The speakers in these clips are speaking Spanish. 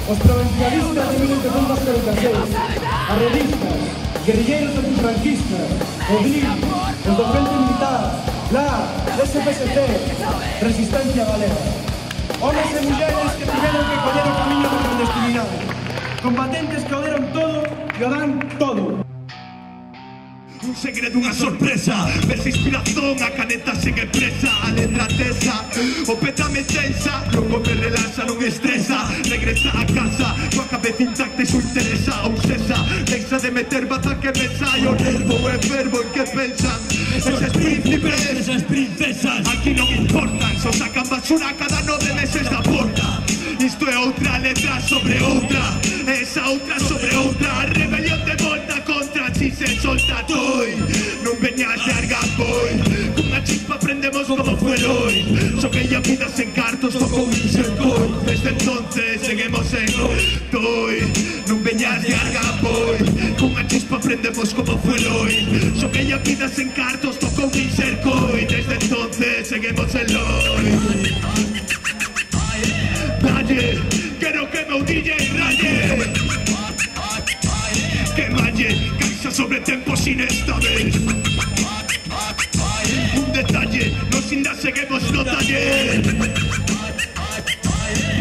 os provincialistas de 1846, as revistas, guerrilleiros antifranquistas, o DIL, o do Frente Militar, LAR, SPSC, Resistencia Galega. Homes e mulleres que tiveron que coller o camiño da clandestinidade. Combatentes que o deron todo e o dan todo. Un segredo, unha sorpresa. Ves inspiración, a caneta segue presa, a letra tesa, o pétame tensa. Non me relaxa, non estresa. Regresa a casa, coa cabeza intacta e su interesa. Ou sesa, deixa de meter baza que me saio. Nervo e verbo en que pensan eses príncipes, esas princesas. Aquí non importan, só sacan basura cada 9 meses da porta. Isto é outra letra sobre outra, esa outra sobre outra. Rebelión de volta contra si se solta toi. Non veñas de argapoi, cunha chispa aprendemos como fue hoy. Soqueia vidas en cartos, tocou un sercoi. Desde entonces seguimos en toi. Non veñas de argapoi, cunha chispa aprendemos como fue hoy. Soqueia vidas en cartos, tocou un sercoi. Desde entonces seguimos en hoy. Dalle, quero que meu DJ raye, que malle, cansa sobre tempos inestables. Un detalle, nos inda seguimos no taller.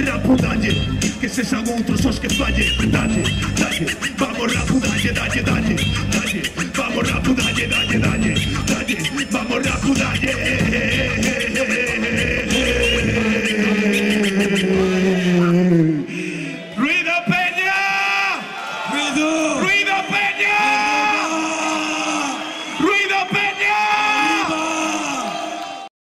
Rapu dalle, que se san outros os que falle. Dalle, dalle, vamos rapu dalle, dalle, dalle, dalle. Vamos rapu dalle, dalle, dalle, dalle. Vamos rapu dalle.